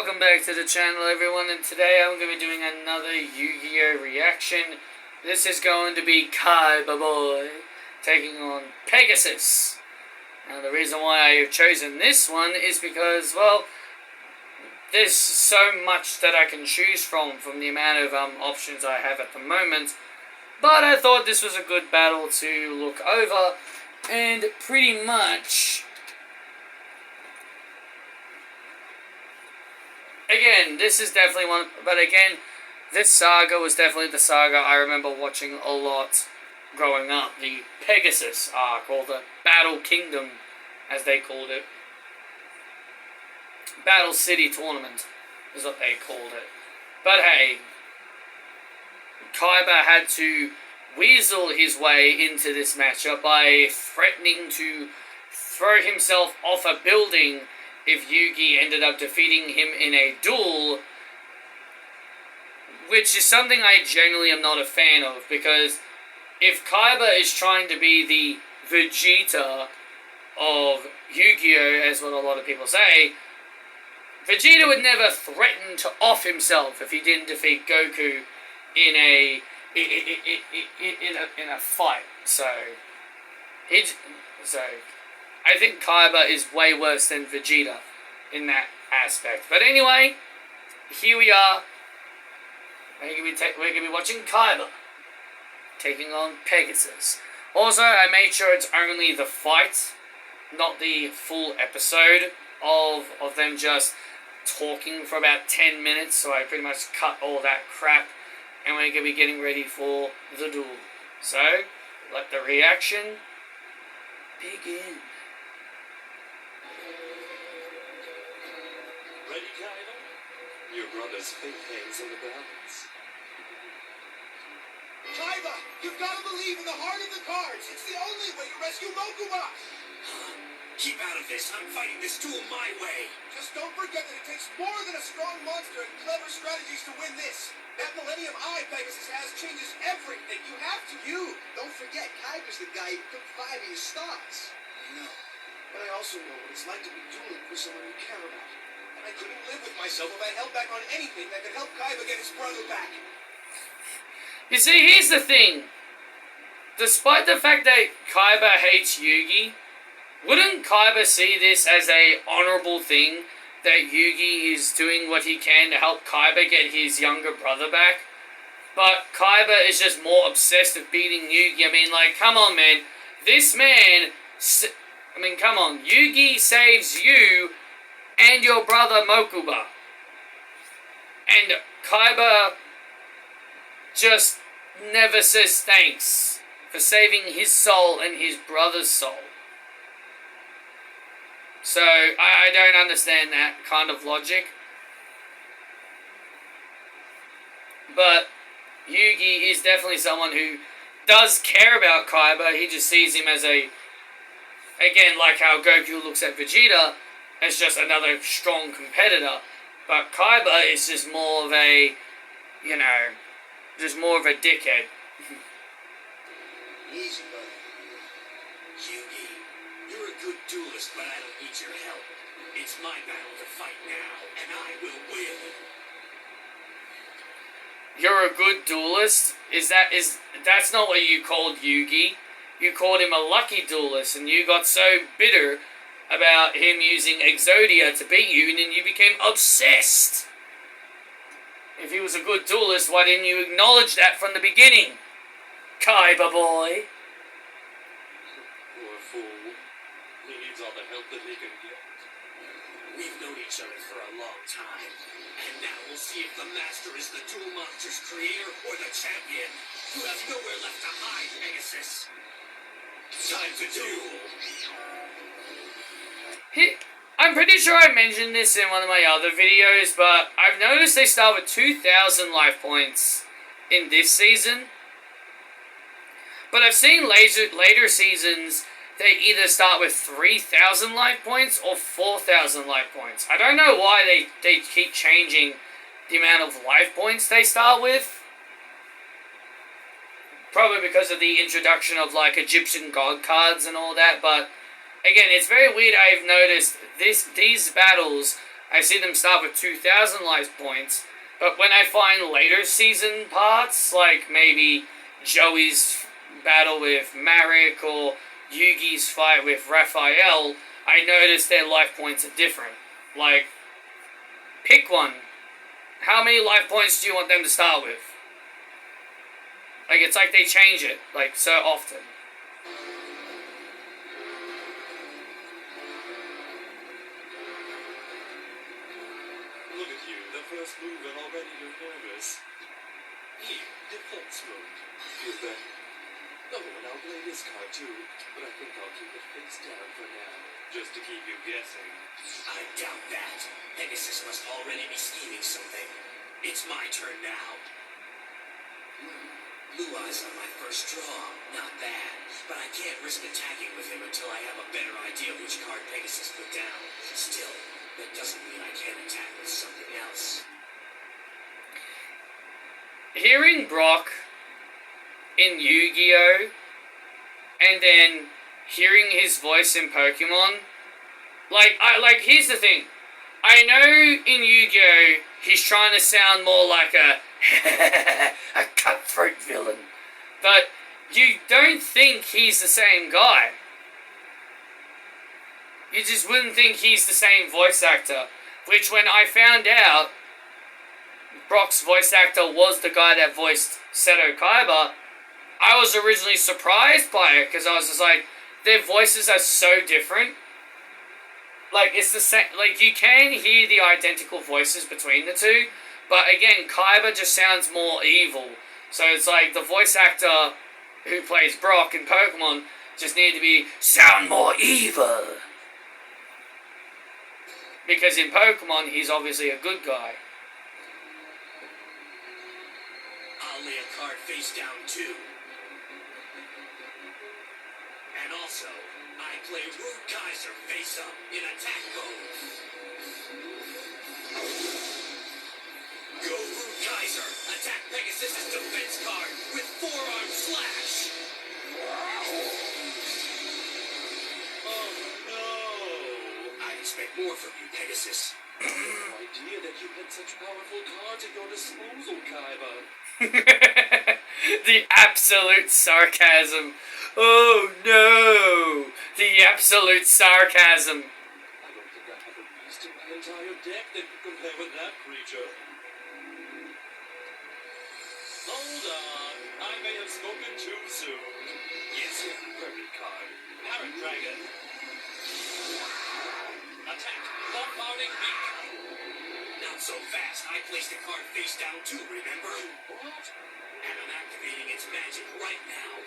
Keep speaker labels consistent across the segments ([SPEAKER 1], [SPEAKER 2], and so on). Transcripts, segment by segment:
[SPEAKER 1] welcome back to the channel everyone, and today I'm going to be doing another Yu-Gi-Oh! Reaction. This is going to be Kaiba boy taking on Pegasus. Now the reason why I have chosen this one is because, well, there's so much that I can choose from the amount of options I have at the moment. But I thought this was a good battle to look over, and pretty much... Again, this is definitely one, but again, this saga was definitely the saga I remember watching a lot growing up. The Pegasus arc, or the Battle Kingdom, as they called it. Battle City Tournament is what they called it. But hey, Kaiba had to weasel his way into this matchup by threatening to throw himself off a building if Yugi ended up defeating him in a duel, which is something I generally am not a fan of, because if Kaiba is trying to be the Vegeta of Yu-Gi-Oh!, as what a lot of people say, Vegeta would never threaten to off himself if he didn't defeat Goku in a fight. So I think Kaiba is way worse than Vegeta in that aspect. But anyway, here we are. We're going to be watching Kaiba taking on Pegasus. Also, I made sure it's only the fight, not the full episode of them just talking for about 10 minutes. So I pretty much cut all that crap. And we're going to be getting ready for the duel. So, let the reaction begin.
[SPEAKER 2] Ready, Kaiba? Your brother's fate hangs in the balance.
[SPEAKER 3] Kaiba, you've got to believe in the heart of the cards. It's the only way to rescue Mokuba.
[SPEAKER 2] Keep out of this. I'm fighting this duel my way.
[SPEAKER 3] Just don't forget that it takes more than a strong monster and clever strategies to win this. That Millennium Eye Pegasus has changes everything. You have to. Don't forget, Kaiba's the guy who took 5 of your stars. I know. But I also know what it's like to be dueling for someone you care about. And I couldn't live with myself if I held back on anything that could help Kaiba get his brother back.
[SPEAKER 1] You see, here's the thing. Despite the fact that Kaiba hates Yugi, wouldn't Kaiba see this as a honorable thing that Yugi is doing what he can to help Kaiba get his younger brother back? But Kaiba is just more obsessed with beating Yugi. I mean, like, come on, man. This man... I mean, come on. Yugi saves you and your brother Mokuba. And Kaiba just never says thanks for saving his soul and his brother's soul. So, I don't understand that kind of logic. But Yugi is definitely someone who does care about Kaiba. He just sees him as a... Again, like how Goku looks at Vegeta as just another strong competitor. But Kaiba is just more of a, you know, just more of a dickhead.
[SPEAKER 3] Easy, buddy.
[SPEAKER 2] Yugi, you're a good duelist, but I don't need your help. It's my battle to fight now, and I will win.
[SPEAKER 1] You're a good duelist? That's not what you called Yugi. You called him a lucky duelist, and you got so bitter about him using Exodia to beat you, and then you became obsessed. If he was a good duelist, why didn't you acknowledge that from the beginning? Kaiba boy.
[SPEAKER 2] Poor fool. He needs all the help that he can get. We've known each other for a long time, and now we'll see if the master is the Duel Monsters creator or the champion. You have nowhere left to hide, Pegasus. Time to duel.
[SPEAKER 1] I'm pretty sure I mentioned this in one of my other videos, but I've noticed they start with 2,000 life points in this season. But I've seen later seasons, they either start with 3,000 life points or 4,000 life points. I don't know why they keep changing the amount of life points they start with. Probably because of the introduction of, like, Egyptian god cards and all that, but again, it's very weird. I've noticed these battles I see them start with 2,000 life points, but when I find later season parts, like maybe Joey's battle with Marek or Yugi's fight with Raphael, I notice their life points are different. Like, pick one. How many life points do you want them to start with? Like, it's like they change it, like, so often.
[SPEAKER 2] Look at you, the first move and already you're nervous. Here, defense mode. Feel better? Oh, and I'll play this card too, but I think I'll keep it face down for now, just to keep you guessing.
[SPEAKER 3] I doubt that. Pegasus must already be scheming something. It's my turn now. Blue eyes on my first draw. Not bad. But I can't risk attacking with him until I have a better idea which card Pegasus put down. Still, that doesn't mean I can't attack with something else.
[SPEAKER 1] Hearing Brock in Yu-Gi-Oh! And then hearing his voice in Pokemon, here's the thing. I know in Yu-Gi-Oh! He's trying to sound more like a cutthroat villain. But you don't think he's the same guy. You just wouldn't think he's the same voice actor. Which, when I found out Brock's voice actor was the guy that voiced Seto Kaiba, I was originally surprised by it, because I was just like, their voices are so different. Like, it's the same, like, you can hear the identical voices between the two, but again, Kaiba just sounds more evil. So it's like, the voice actor who plays Brock in Pokemon just need to sound more evil. Because in Pokemon, he's obviously a good guy.
[SPEAKER 3] I'll lay a card face down too. And also, I play Rude Kaiser face up in attack mode. Go Rude Kaiser! Attack Pegasus' defense card with forearm slash!
[SPEAKER 2] Oh no!
[SPEAKER 3] I expect more from you, Pegasus.
[SPEAKER 2] I had no idea that you had such powerful cards at your disposal, Kaiba.
[SPEAKER 1] The absolute sarcasm. Oh no! The absolute sarcasm.
[SPEAKER 2] I don't think I have a beast in my entire deck that could compare with that creature. Hold on. I may have spoken too soon. Yes, perfect card. Parrot Dragon. Attack. Bombarding beak.
[SPEAKER 3] Not so fast. I placed the card face down too, remember?
[SPEAKER 2] What?
[SPEAKER 3] And I'm activating its magic right now.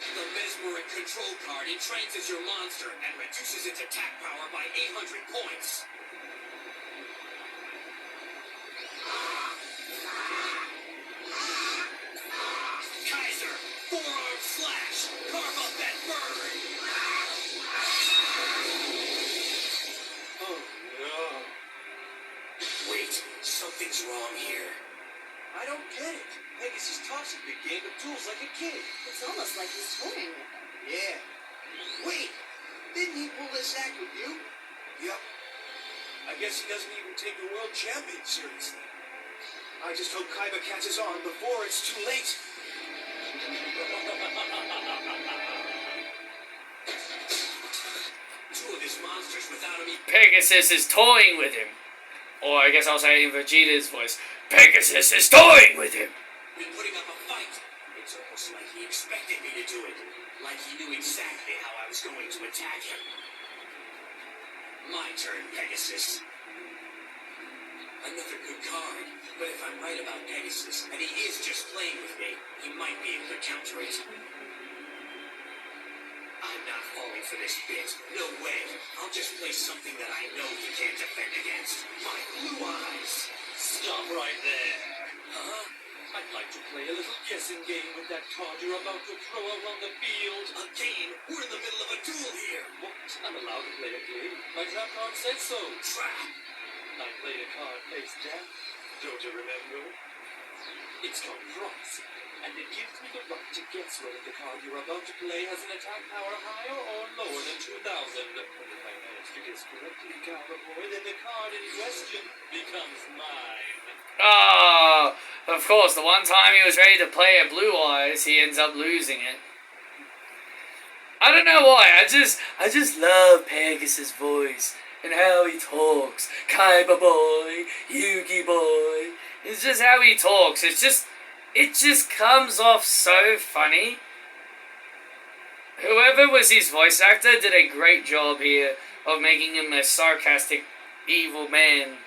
[SPEAKER 3] The Mesmeric control card entrances your monster and reduces its attack power by 800 points. Kaiser, forearm slash, carve up that bird.
[SPEAKER 2] Oh no.
[SPEAKER 3] Wait, something's wrong here.
[SPEAKER 4] I don't get it. Pegasus talks a big game of tools like a kid.
[SPEAKER 5] It's almost like he's toying with them.
[SPEAKER 4] Yeah. Wait, didn't he pull this act with you?
[SPEAKER 3] Yup. I guess he doesn't even take the world champion seriously. I just hope Kaiba catches on before it's too late. Two of his monsters without him.
[SPEAKER 1] Pegasus is toying with him. Or I guess I'll say in Vegeta's voice, Pegasus is toying with him.
[SPEAKER 3] Been putting up a fight. It's almost like he expected me to do it. Like he knew exactly how I was going to attack him. My turn, Pegasus. Another good card. But if I'm right about Pegasus, and he is just playing with me, he might be able to counter it. I'm not falling for this bit. No way. I'll just play something that I know he can't defend against. My blue eyes.
[SPEAKER 2] Stop right there.
[SPEAKER 3] Huh?
[SPEAKER 2] I'd like to play a little guessing game with that card you're about to throw around the field.
[SPEAKER 3] A game? We're in the middle of a duel here.
[SPEAKER 2] What? I'm allowed to play a game. My trap card said so.
[SPEAKER 3] Trap.
[SPEAKER 2] I played a card face down. Don't you remember? It's called Cross, and it gives me the right to guess whether the card you're about to play has an attack power higher or lower than 2,000. And if I manage to guess correctly, Kaiba boy, then the card in question becomes mine.
[SPEAKER 1] Ah, of course, the one time he was ready to play at Blue Eyes, he ends up losing it. I don't know why, I just love Pegasus' voice and how he talks. Kaiba boy, Yugi boy. It's just how he talks. It just comes off so funny. Whoever was his voice actor did a great job here of making him a sarcastic, evil man.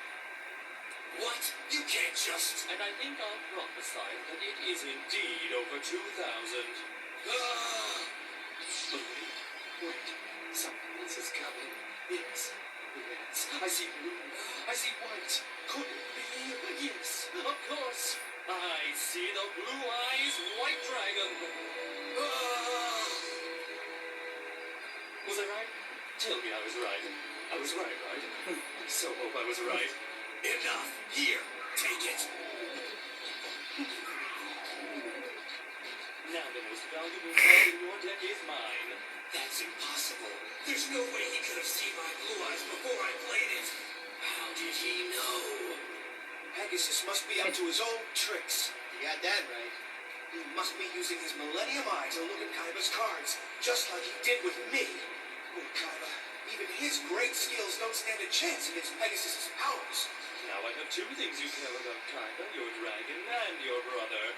[SPEAKER 2] What? You can't just... And I think I'll prophesy that it is indeed over 2,000. Ah! Wait, something else is coming. Yes, I see blue. I see white. Could it be? Yes, of course. I see the blue eyes white dragon. Ah! Was I right? Tell me I was right. I was right, right? I so hope I was right. Enough. Here, take it. Now the most valuable card in your deck is mine. That's impossible. There's no way he could have seen my blue eyes before I played it. How did he know?
[SPEAKER 3] Pegasus must be up to his old tricks. You got that right. He must be using his Millennium Eye to look at Kaiba's cards, just like he did with me. Oh, Kaiba, even his great skills don't stand a chance against Pegasus' powers.
[SPEAKER 2] Now I have two things you care about, Kaiba, your dragon and your brother.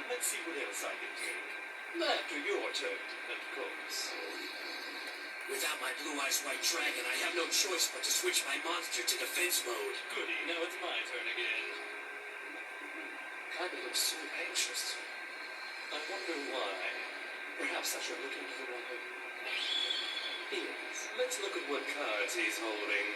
[SPEAKER 2] Let's see what else I can take. After your turn, of course.
[SPEAKER 3] Without my blue eyes white dragon, I have no choice but to switch my monster to defense mode.
[SPEAKER 2] Goody, now it's my turn again.
[SPEAKER 3] Kaiba looks so anxious.
[SPEAKER 2] I wonder why. Perhaps I should look into the matter. Yes, let's look at what cards he's holding.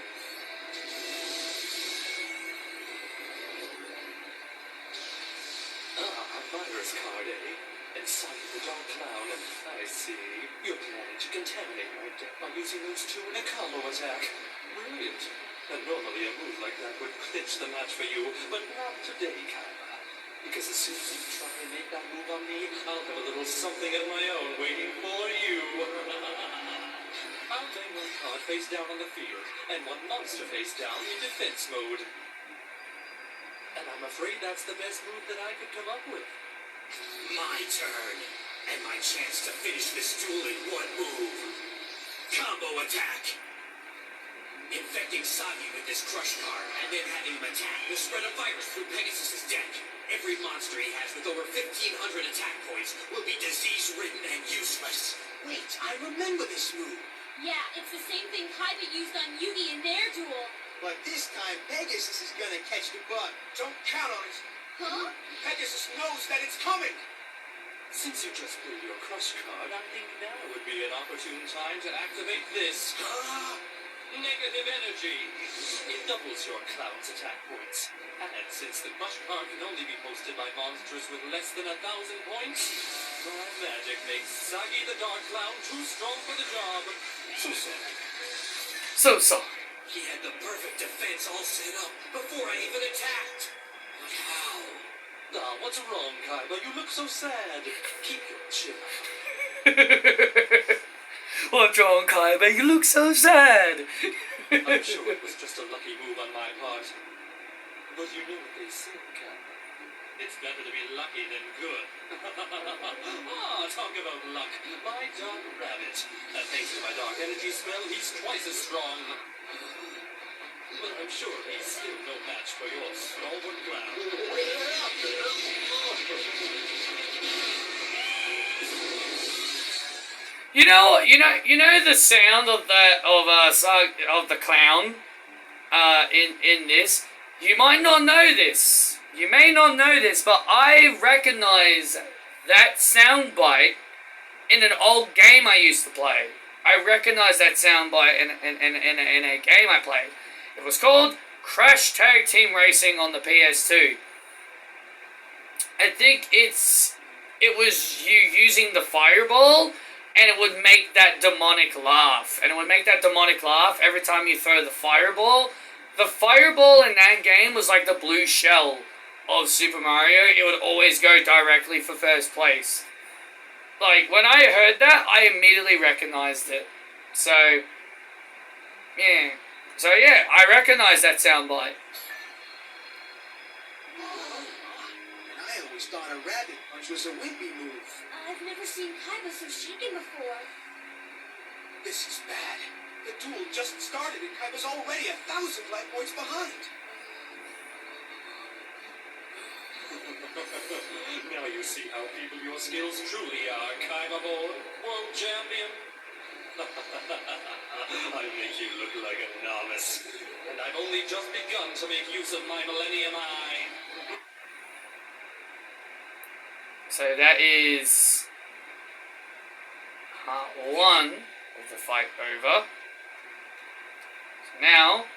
[SPEAKER 2] Ah, virus card, eh? Inside the Dark Clown. I see. You're planning to contaminate my deck by using those two in a combo attack. Brilliant. And normally a move like that would clinch the match for you, but not today, Kaiba. Because as soon as you try and make that move on me, I'll have a little something of my own waiting for you. I'll lay one card face down on the field, and one monster face down in defense mode. And I'm afraid that's the best move that I could come up with.
[SPEAKER 3] My turn, and my chance to finish this duel in one move. Combo attack. Infecting Sagi with this crush card, and then having him attack will spread a virus through Pegasus' deck. Every monster he has with over 1,500 attack points will be disease-ridden and useless. Wait, I remember this move.
[SPEAKER 5] Yeah, it's the same thing Kaiba used on Yugi in their duel.
[SPEAKER 3] But this time, Pegasus is gonna catch the bug. Don't count on it.
[SPEAKER 5] Huh?
[SPEAKER 3] Pegasus knows that it's coming.
[SPEAKER 2] Since you just played your crush card, I think now would be an opportune time to activate this. Negative energy. It doubles your clown's attack points. And since the crush card can only be posted by monsters with less than 1,000 points, my magic makes Sagi the Dark Clown too strong for the job. So sorry.
[SPEAKER 1] So sorry.
[SPEAKER 3] He had the perfect defense all set up before I even attacked. But how?
[SPEAKER 2] Ah, what's wrong, Kaiba? You look so sad. Keep your chin up.
[SPEAKER 1] What's wrong, Kaiba? You look so sad.
[SPEAKER 2] I'm sure it was just a lucky move on my part. But you know what they say, Kaiba. It's better to be lucky than good. Talk about luck. My dark rabbit. Thanks to my dark energy smell, he's twice as strong. But I'm sure he's still no match for your stalwart clown.
[SPEAKER 1] You know the sound of the clown, in this. You might not know this. You may not know this, but I recognize that soundbite in an old game I used to play. I recognize that soundbite in a game I played. It was called Crash Tag Team Racing on the PS2. I think it was you using the fireball, and it would make that demonic laugh. And it would make that demonic laugh every time you throw the fireball. The fireball in that game was like the blue shell of Super Mario. It would always go directly for first place. Like, when I heard that, I immediately recognized it. So, yeah. So yeah, I recognize that soundbite.
[SPEAKER 3] And I always thought a rabbit punch was a wimpy move.
[SPEAKER 5] I've never seen Kaiba so shaken before.
[SPEAKER 3] This is bad. The duel just started and Kaiba's already 1,000 life points behind.
[SPEAKER 2] Now you see how feeble your skills truly are, Kaiba boy, world champion. I make you look like a novice, and I've only just begun to make use of my Millennium Eye.
[SPEAKER 1] So that is part 1 of the fight over. So now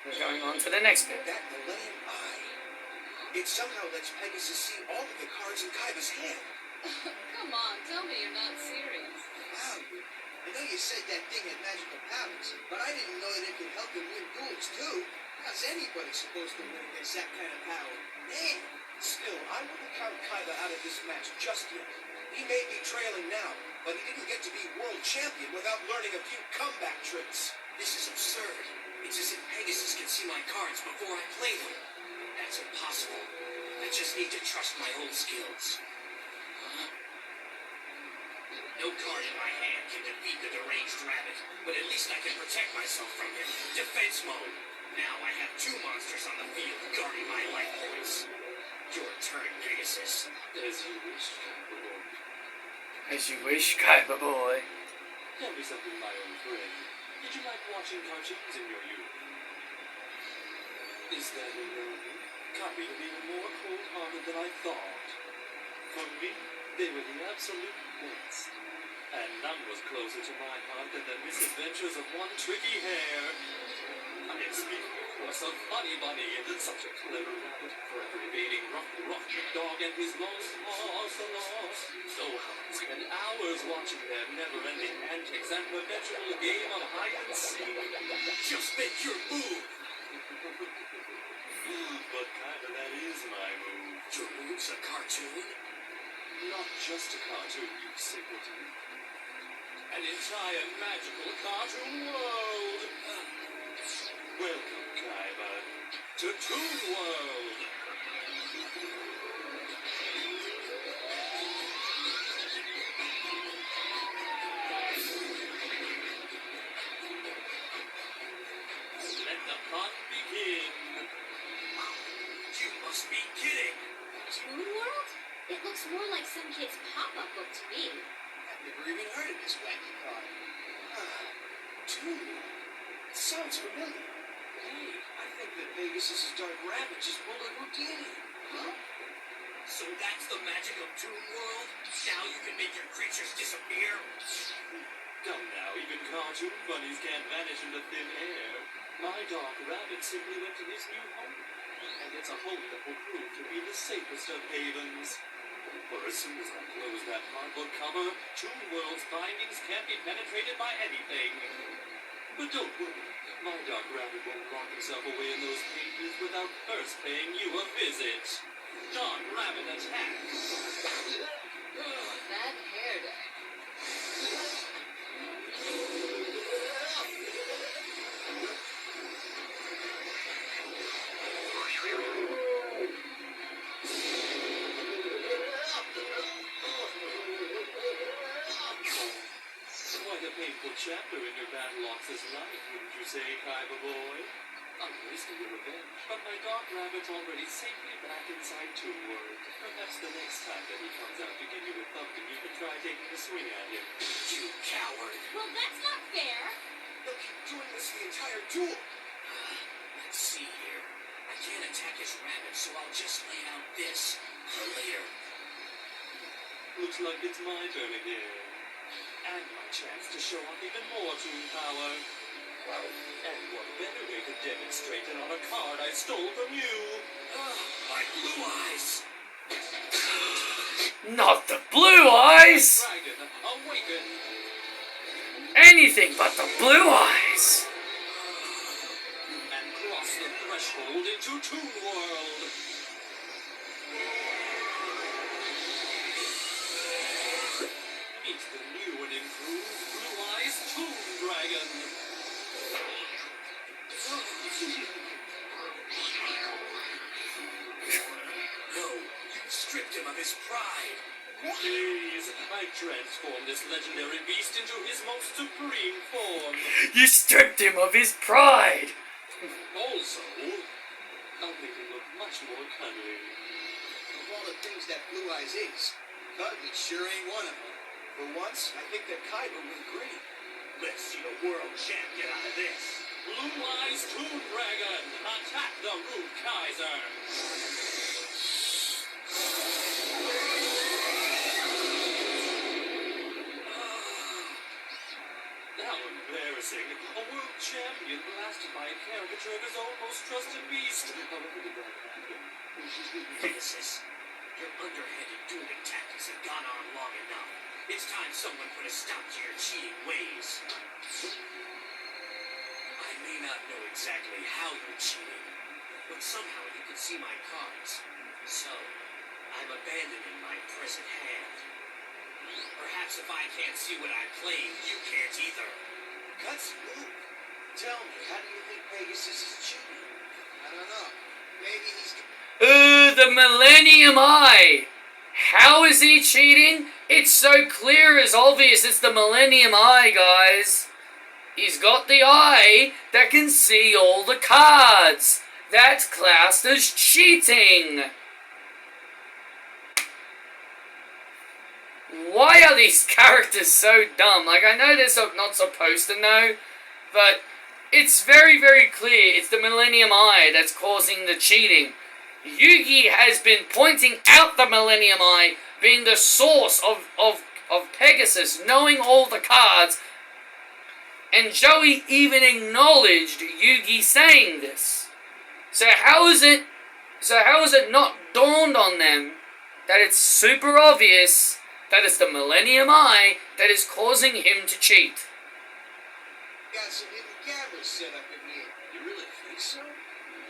[SPEAKER 1] we're going on to the next bit.
[SPEAKER 3] That Millennium Eye. It somehow lets Pegasus see all of the cards in Kaiba's hand.
[SPEAKER 5] Come on, tell me you're not serious.
[SPEAKER 3] Wow. I know you said that thing had magical powers, but I didn't know that it could help him win duels too. How's anybody supposed to win against that kind of power? Man! Still, I wouldn't count Kaiba out of this match just yet. He may be trailing now, but he didn't get to be world champion without learning a few comeback tricks.
[SPEAKER 2] This is absurd. It's as if Pegasus can see my cards before I play them. That's impossible. I just need to trust my own skills. No card in my hand can defeat the deranged rabbit, but at least I can protect myself from him. Defense mode. Now I have 2 monsters on the field guarding my life points. Your turn, Pegasus. As you wish, Kaiba boy.
[SPEAKER 1] As you wish, Kaiba boy.
[SPEAKER 2] Tell me something, my old friend. Did you like watching cartoons in your youth? Is that enough? Can't be even more cold-hearted than I thought. For me, they were the absolute best. And none was closer to my heart than the misadventures of one tricky hare. I am speaking, of course, of Bunny Bunny, such a clever rabbit, forever evading Rough Dog and his lost lost. So I spend hours watching their never-ending antics and perpetual game of hide and seek. Just make your move! But kinda that is my move. Your move's a cartoon? Not just a cartoon, you simpleton. An entire magical cartoon world! Welcome, Kaiba, to Toon World! Let the fun begin! You must be kidding!
[SPEAKER 5] Toon World? It looks more like some kid's pop-up book to me.
[SPEAKER 3] I've never even heard of this wacky card. Toon World. It sounds familiar. Hey, I think that Pegasus' Dark Rabbit just pulled a Houdini. Huh?
[SPEAKER 2] So that's the magic of Toon World? Now you can make your creatures disappear? Come now, even cartoon bunnies can't vanish into thin air. My dark rabbit simply went to his new home. And it's a home that will prove to be the safest of havens. For as soon as I close that hardbook cover, Toon World's bindings can't be penetrated by anything. But don't worry, my dark rabbit won't lock himself away in those pages without first paying you a visit. Dark Rabbit attack!
[SPEAKER 5] That hair dye.
[SPEAKER 2] Quite a painful chapter in your battle ox's life, wouldn't you say, Kaiba boy? I'm wasting your revenge, but my dark rabbit's already safely back inside Toon World. Perhaps the next time that he comes out to give you a thumping, you can try taking a swing at him. You coward!
[SPEAKER 5] Well, that's not fair.
[SPEAKER 3] They'll keep doing this the entire duel.
[SPEAKER 2] Let's see here. I can't attack his rabbit, so I'll just lay out this for later. Looks like it's my turn again. And my chance to show off even more Toon power. And what better way to demonstrate it on a card I stole from you? My blue eyes!
[SPEAKER 1] Not the blue eyes!
[SPEAKER 2] Dragon, awaken!
[SPEAKER 1] Anything but the blue eyes!
[SPEAKER 2] And cross the threshold into Toon World! Meet the new and improved Blue Eyes Toon Dragon! his pride. Please, I transformed this legendary beast into his most supreme form.
[SPEAKER 1] You stripped him of his pride!
[SPEAKER 2] Also, I'll make him look much more cuddly.
[SPEAKER 3] Of all the things that Blue Eyes is, cuddly sure ain't one of them. For once, I think that Kaiba would agree.
[SPEAKER 2] Let's see the world champ get out of this. Blue Eyes Toon Dragon, attack the Root Kaiser! How embarrassing. A world champion blasted by a caricature of his own most trusted beast.
[SPEAKER 3] Pegasus, your underhanded dueling tactics have gone on long enough. It's time someone put a stop to your cheating ways. I may not know exactly how you're cheating, but somehow you can see my cards. So, I'm abandoning my present hand. Perhaps if I can't see what I'm playing, you can't either.
[SPEAKER 4] Guts, Luke, tell me, how do you think Pegasus is cheating?
[SPEAKER 3] I don't know. Maybe he's...
[SPEAKER 1] Ooh, the Millennium Eye! How is he cheating? It's so clear as obvious it's the Millennium Eye, guys. He's got the eye that can see all the cards. That's classed as cheating. Why are these characters so dumb? Like, I know they're not supposed to know, but it's very, very clear it's the Millennium Eye that's causing the cheating. Yugi has been pointing out the Millennium Eye being the source of Pegasus knowing all the cards, and Joey even acknowledged Yugi saying this. So how is it not dawned on them that it's super obvious that it's the Millennium Eye that is causing him to cheat?
[SPEAKER 3] got some hidden cameras set up in here.
[SPEAKER 4] You really think so?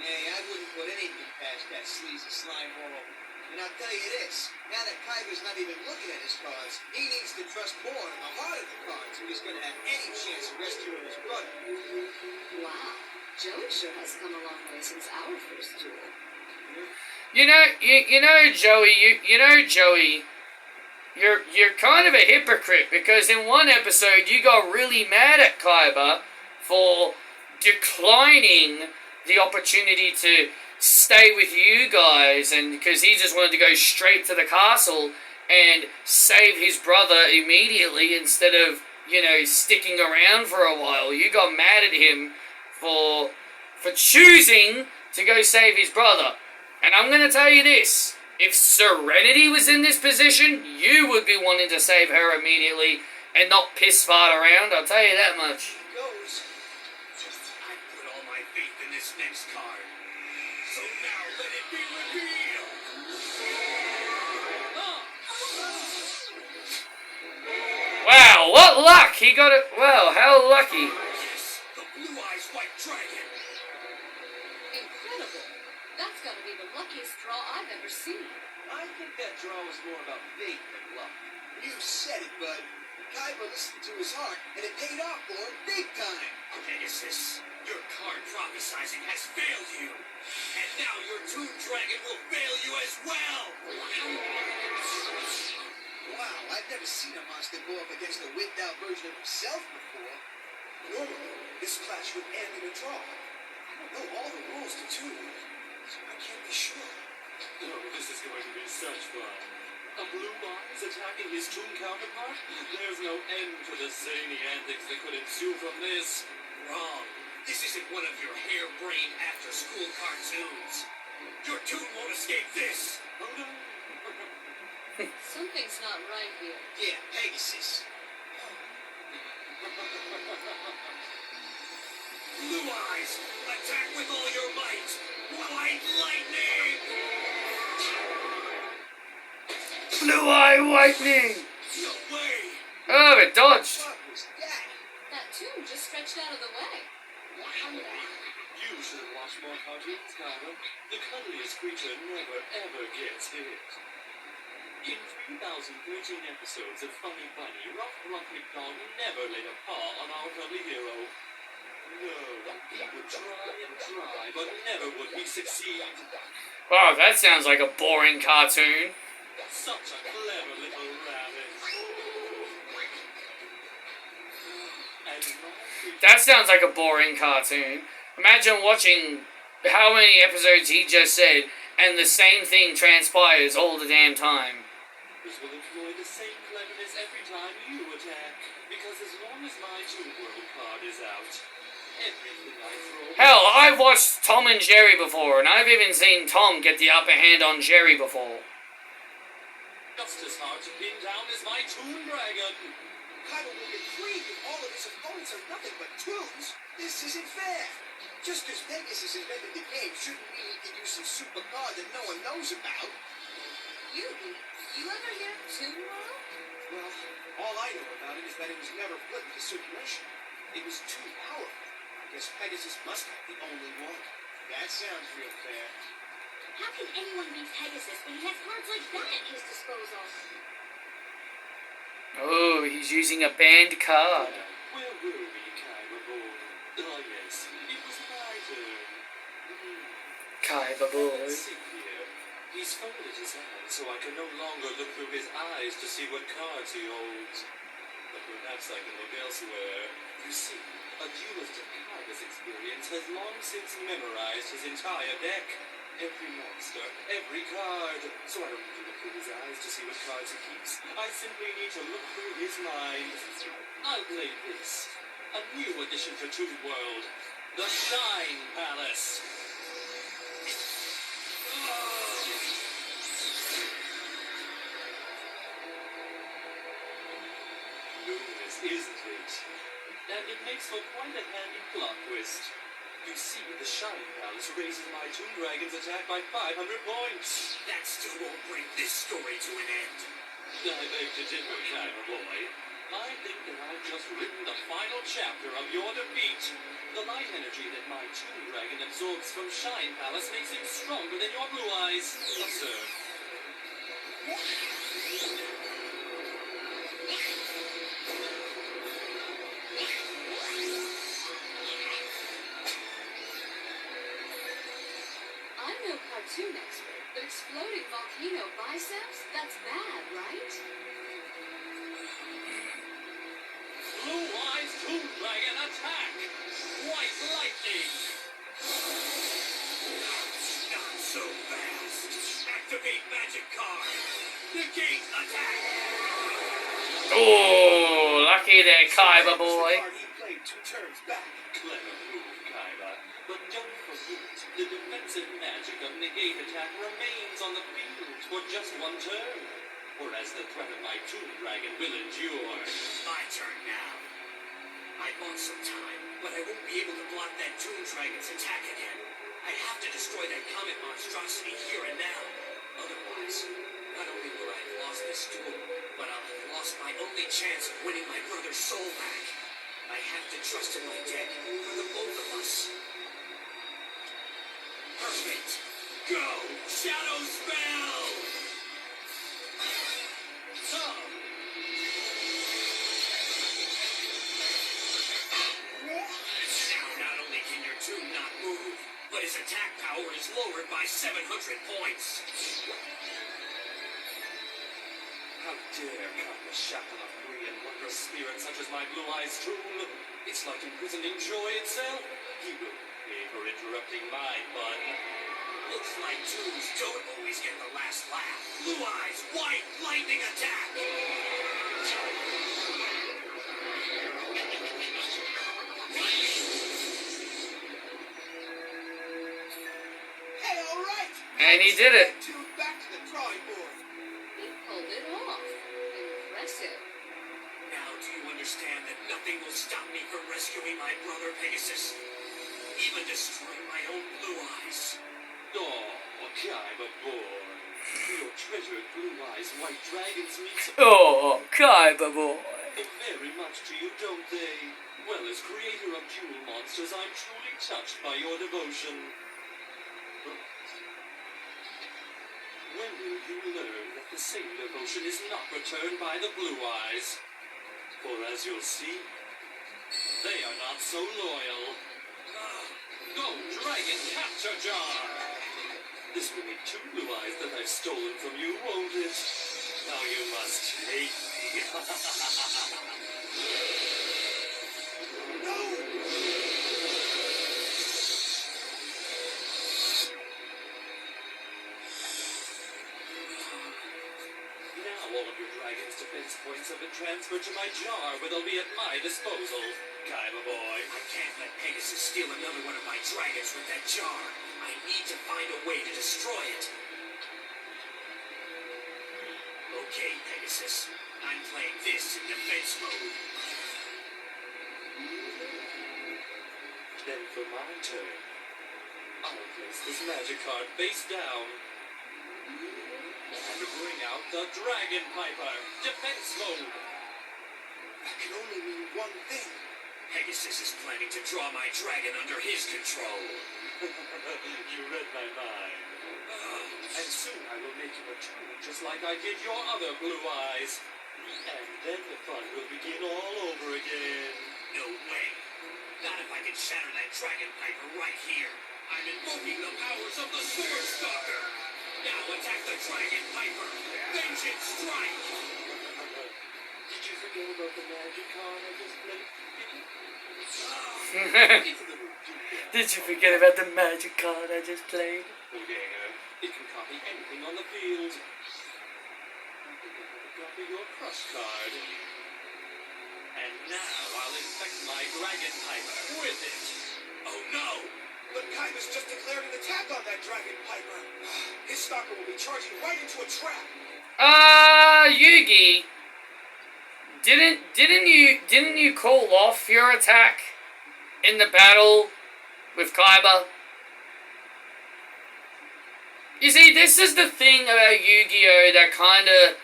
[SPEAKER 3] Hey, I wouldn't put anything past that sleazy slime hole. And I'll tell you this, now that Kaiba's not even looking at his cards, he needs to trust more in the heart of the cards if he's going to have any chance of rescuing his brother.
[SPEAKER 5] Wow, Joey sure has come a long way since our first duel.
[SPEAKER 1] You know, Joey, you're kind of a hypocrite, because in one episode you got really mad at Kaiba for declining the opportunity to stay with you guys, and because he just wanted to go straight to the castle and save his brother immediately instead of, sticking around for a while. You got mad at him for choosing to go save his brother. And I'm going to tell you this, if Serenity was in this position, you would be wanting to save her immediately and not piss fart around, I'll tell you that much.
[SPEAKER 3] Goes.
[SPEAKER 2] I put all my faith in this next card. So now let it be revealed!
[SPEAKER 1] Wow, what luck! He got it. Well, how lucky.
[SPEAKER 2] Yes, the Blue Eyes White Dragon!
[SPEAKER 5] Incredible. That's gotta be the luckiest draw I've ever seen.
[SPEAKER 4] I think that draw was more about fate than luck.
[SPEAKER 3] You said it, bud. Kaiba listened to his heart, and it paid off for him big time.
[SPEAKER 2] Pegasus, your card prophesizing has failed you. And now your Toon Dragon will fail you as well!
[SPEAKER 3] Wow, I've never seen a monster go up against a wigged-out version of himself before. Normally, this clash would end in a draw. I don't know all the rules to Toon, so I can't be sure.
[SPEAKER 2] Oh, this is going to be such fun. A Blue Eyes attacking his Toon counterpart? There's no end to the zany antics that could ensue from this.
[SPEAKER 3] Wrong. This isn't one of your harebrained after-school cartoons. Your Toon won't escape this.
[SPEAKER 2] Oh no.
[SPEAKER 5] Something's not right here.
[SPEAKER 3] Yeah, Pegasus.
[SPEAKER 2] Blue Eyes, attack with all your might! White Lightning!
[SPEAKER 1] Blue Eye Lightning!
[SPEAKER 2] No way!
[SPEAKER 1] Oh, it dodged.
[SPEAKER 3] What was that?
[SPEAKER 5] That tomb just stretched out of the way.
[SPEAKER 2] You should have watched more cartoons, Kaiba. The cuddliest creature never ever gets hit. In 3,013 episodes of Funny Bunny, Rough Rocket Dog never laid a paw on our cuddly hero. No, he would try and try, but never would he succeed.
[SPEAKER 1] Wow, that sounds like a boring cartoon.
[SPEAKER 2] such a clever little rabbit. And
[SPEAKER 1] That sounds like a boring cartoon. Imagine watching how many episodes he just said, and the same thing transpires all the damn time.
[SPEAKER 2] This will employ the same cleverness every time you attack, because as long as my Toon World card is out, everything I throw...
[SPEAKER 1] Hell, I've watched Tom and Jerry before, and I've even seen Tom get the upper hand on Jerry before.
[SPEAKER 2] Just as hard to pin down as my Toon Dragon.
[SPEAKER 3] Kaiba will get freed if all of his opponents are nothing but toons. This isn't fair. Just because Pegasus invented the game shouldn't mean he can use some super card that no one knows about.
[SPEAKER 5] You ever hear of Toon World?
[SPEAKER 3] Well, all I know about it is that it was never put into circulation. It was too powerful. I guess Pegasus must have the only one. That sounds real fair.
[SPEAKER 5] How can anyone beat Pegasus when he has cards like that at his disposal?
[SPEAKER 1] Oh, he's using a banned card.
[SPEAKER 2] Where were we, Kaiba boy? Oh yes, it was my turn.
[SPEAKER 1] Kaiba boy.
[SPEAKER 2] Let's see here. He's folded his hands so I can no longer look through his eyes to see what cards he holds. But perhaps I can look elsewhere. You see, a duelist of Kaiba's experience has long since memorized his entire deck. Every monster, every card. So I don't need to look through his eyes to see what cards he keeps. I simply need to look through his mind. I'll play this. A new addition to Toon World. The Shine Palace. Luminous, isn't it? And it makes for quite a handy plot twist. You see, the Shine Palace raises my Toon Dragon's attack by 500 points.
[SPEAKER 3] That still won't bring this story to an end.
[SPEAKER 2] I beg to differ, Kaiba boy. I think that I've just written the final chapter of your defeat. The light energy that my Toon Dragon absorbs from Shine Palace makes him stronger than your blue eyes. Observe.
[SPEAKER 5] I'm no cartoon expert, but exploding volcano biceps? That's bad, right?
[SPEAKER 2] Blue Eyes Toon Dragon attack! White lightning!
[SPEAKER 3] Not so fast. Activate magic card. Negate attack.
[SPEAKER 1] Oh, lucky there, Kaiba boy.
[SPEAKER 3] The card he played 2 turns back.
[SPEAKER 2] Clever move, Kaiba. But don't forget, the defensive magic of negate attack remains on the field for just 1 turn. Whereas the threat of my Toon Dragon will endure.
[SPEAKER 3] My turn now. I bought some time, but I won't be able to block that Toon Dragon's attack again. I have to destroy that comet monstrosity here and now. Otherwise, not only will I have lost this duel, but I'll have lost my only chance of winning my brother's soul back. I have to trust in my deck for the both of us. Perfect. Go! Shadow Spell! Now not only can your Toon not move, but his attack power is lowered by 700 points.
[SPEAKER 2] How dare Kaiba shackle a free and wondrous spirit such as my Blue Eyes Toon? It's like imprisoning joy itself. He will pay for interrupting my fun.
[SPEAKER 3] Looks like Toons don't always get the last laugh. Blue Eyes White Lightning Attack! Hey, all right!
[SPEAKER 1] And he did it.
[SPEAKER 3] Toon back to the drawing board.
[SPEAKER 5] He pulled it off. Impressive.
[SPEAKER 3] Now do you understand that nothing will stop me from rescuing my brother Pegasus? Even destroying my own blue eyes.
[SPEAKER 2] Oh, Kaiba boy. Your treasured Blue Eyes White Dragons mean so
[SPEAKER 1] Oh, Kaiba boy.
[SPEAKER 2] very much to you, don't they? Well, as creator of Duel Monsters, I'm truly touched by your devotion. But when will you learn that the same devotion is not returned by the Blue Eyes? For as you'll see, they are not so loyal. Go, Dragon Capture Jar! This will be 2 Blue Eyes that I've stolen from you, won't it? Now you must hate me.
[SPEAKER 3] No!
[SPEAKER 2] Now all of your dragon's defense points have been transferred to my jar, where they'll be at my disposal. Kaiba boy.
[SPEAKER 3] I can't let Pegasus steal another one of my dragons with that jar. I need to find a way to destroy it. Okay, Pegasus. I'm playing this in defense mode.
[SPEAKER 2] Then for my turn, I'll place this magic card face down and bring out the Dragon Piper, defense mode.
[SPEAKER 3] That can only mean one thing. Pegasus is planning to draw my dragon under his control.
[SPEAKER 2] You read my mind. And soon I will make you a turtle just like I did your other blue eyes. And then the fun will begin all over again.
[SPEAKER 3] No way. Not if I can shatter that Dragon Piper right here. I'm invoking the powers of the Sword Stalker. Now attack the Dragon Piper. Vengeance strike.
[SPEAKER 2] Did you forget about the magic card I just played?
[SPEAKER 1] Did you forget about the magic card I just played?
[SPEAKER 2] Yeah, it can copy anything on the field. I think I'm going to copy your crush card. And now I'll infect my Dragon Piper with it.
[SPEAKER 3] Oh no! But Kaiba's just declared an attack on that Dragon Piper. His stalker will be charging right into a trap.
[SPEAKER 1] Yugi, didn't you call off your attack in the battle with Kaiba? You see, this is the thing about Yu-Gi-Oh! That kind of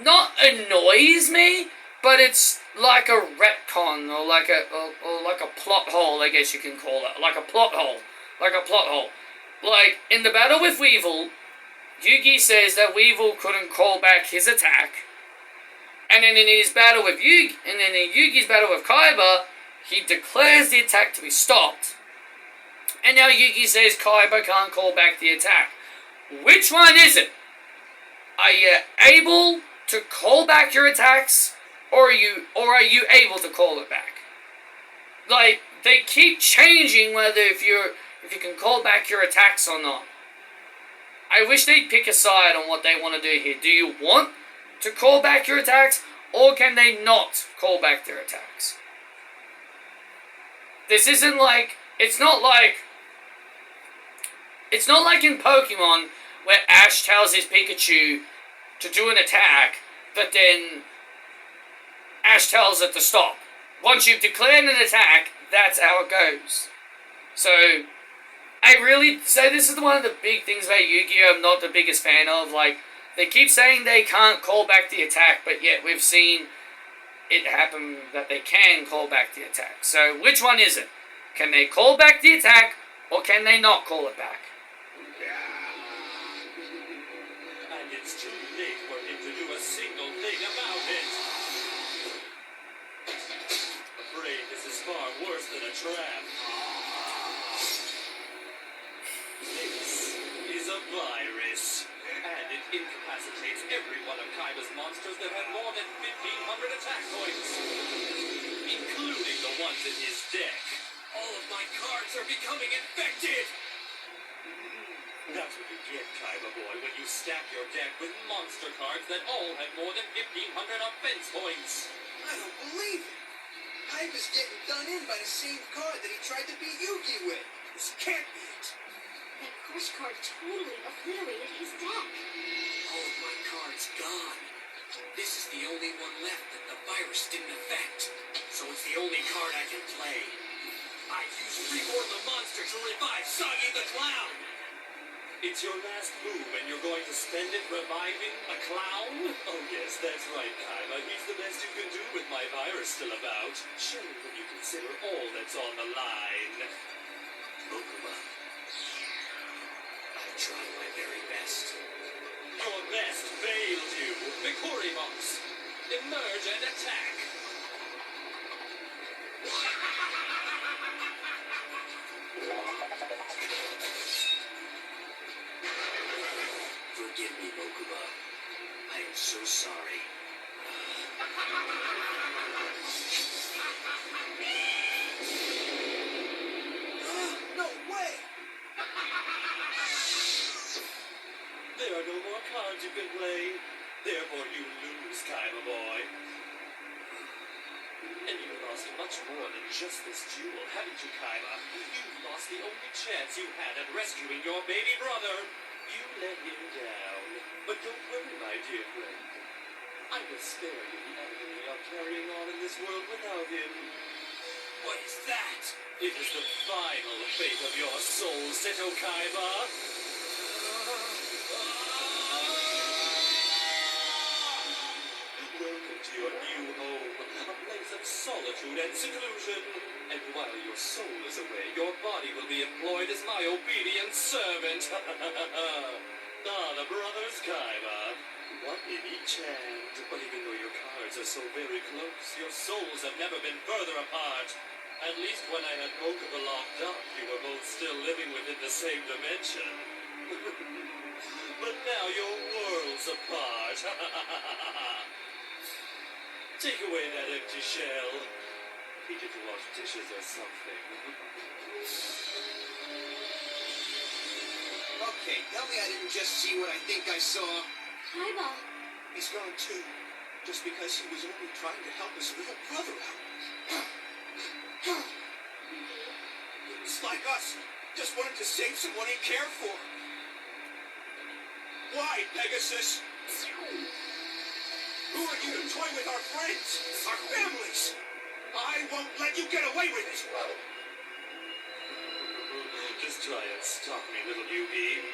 [SPEAKER 1] not annoys me, but it's like a retcon or like a plot hole, I guess you can call it, like a plot hole. Like in the battle with Weevil, Yugi says that Weevil couldn't call back his attack, and then in his battle with Yugi, and then in Yugi's battle with Kaiba, he declares the attack to be stopped. And now Yugi says Kaiba can't call back the attack. Which one is it? Are you able to call back your attacks, or are you able to call it back? Like, they keep changing whether if you can call back your attacks or not. I wish they'd pick a side on what they want to do here. Do you want to call back your attacks, or can they not call back their attacks? This isn't like, it's not like in Pokemon where Ash tells his Pikachu to do an attack, but then Ash tells it to stop. Once you've declared an attack, that's how it goes. So, I really say this is one of the big things about Yu-Gi-Oh! I'm not the biggest fan of. Like, they keep saying they can't call back the attack, but yet we've seen it happen that they can call back the attack. So, which one is it? Can they call back the attack, or can they not call it back?
[SPEAKER 2] And it's too late for him to do a single thing about it. Afraid this is far worse than a trap. This is a virus, and it incapacitates every one of Kaiba's monsters that have more than 1,500 attack points, including the ones in his deck.
[SPEAKER 3] All of my cards are becoming infected!
[SPEAKER 2] That's what you get, Kaiba boy, when you stack your deck with monster cards that all have more than 1,500 offense points.
[SPEAKER 3] I don't believe it! Kaiba's getting done in by the same card that he tried to beat Yugi with. This can't be it.
[SPEAKER 5] That crush card totally obliterated his deck.
[SPEAKER 3] All of my cards gone. This is the only one left that the virus didn't affect. So it's the only card I can play. I've used Reborn the Monster to revive Soggy the Clown!
[SPEAKER 2] It's your last move, and you're going to spend it reviving a clown? Oh yes, that's right, Kaiba. He's the best you can do with my virus still about. Surely when you consider all that's on the line.
[SPEAKER 3] Mokuma, I've tried my very best.
[SPEAKER 2] Your best failed you. Vikuribox, emerge and attack.
[SPEAKER 3] Forgive me, Mokuma.
[SPEAKER 2] sorry.
[SPEAKER 3] No way!
[SPEAKER 2] There are no more cards you can play. Therefore you lose, Kaiba boy. And you've lost much more than just this duel, haven't you, Kaiba? You've lost the only chance you had at rescuing your baby brother. You let him down. But don't worry, my dear friend. I will spare you the agony of carrying on in this world without him.
[SPEAKER 3] What is that?
[SPEAKER 2] It is the final fate of your soul, Seto Kaiba. Welcome to your new home, a place of solitude and seclusion. And while your soul is away, your body will be employed as my obedient servant. The brothers Kaiba. One in each hand. But even though your cards are so very close, your souls have never been further apart. At least when I had both of the locked up, you were both still living within the same dimension. But now you're worlds apart. Take away that empty shell. Need you to wash dishes or something.
[SPEAKER 3] Okay, tell me I didn't just see what I think I saw.
[SPEAKER 5] Kaiba.
[SPEAKER 3] He's gone too. Just because he was only trying to help his little brother out. It's like us. Just wanted to save someone he cared for. Why, Pegasus? Who are you to toy with our friends, our families? I won't let you get away with it.
[SPEAKER 2] Just try and stop me, little Yugi.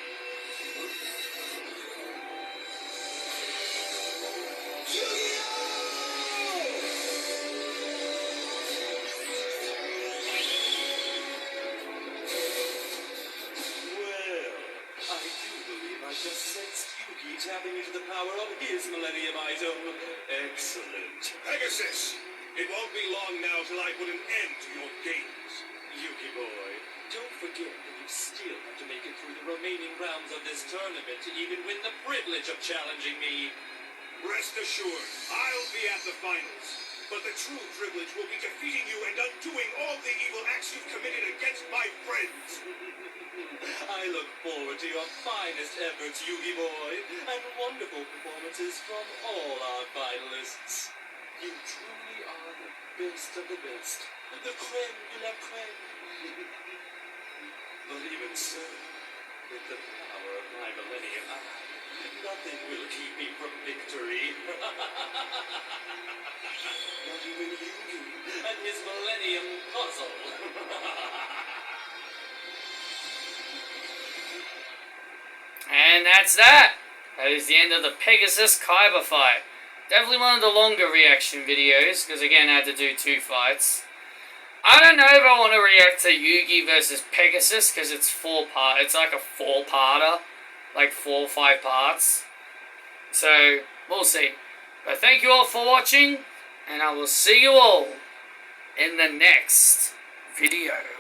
[SPEAKER 2] Just sensed Yugi tapping into the power of his Millennium item. Excellent.
[SPEAKER 3] Pegasus, it won't be long now till I put an end to your games.
[SPEAKER 2] Yugi boy, don't forget that you still have to make it through the remaining rounds of this tournament to even win the privilege of challenging me.
[SPEAKER 3] Rest assured, I'll be at the finals. But the true privilege will be defeating you and undoing all the evil acts you've committed against my friends.
[SPEAKER 2] I look forward to your finest efforts, Yugi boy, and wonderful performances from all our finalists. You truly are the best of the best, the creme de la creme. But even so, with the power of my Millennium Eye, nothing will keep me from victory. Not even Yugi and his Millennium Puzzle.
[SPEAKER 1] And that's that. That is the end of the Pegasus Kaiba fight. Definitely one of the longer reaction videos, because again I had to do 2 fights. I don't know if I want to react to Yugi versus Pegasus, because it's 4-part. It's like a 4-parter. Like 4 or 5 parts. So, we'll see. But thank you all for watching, and I will see you all in the next video.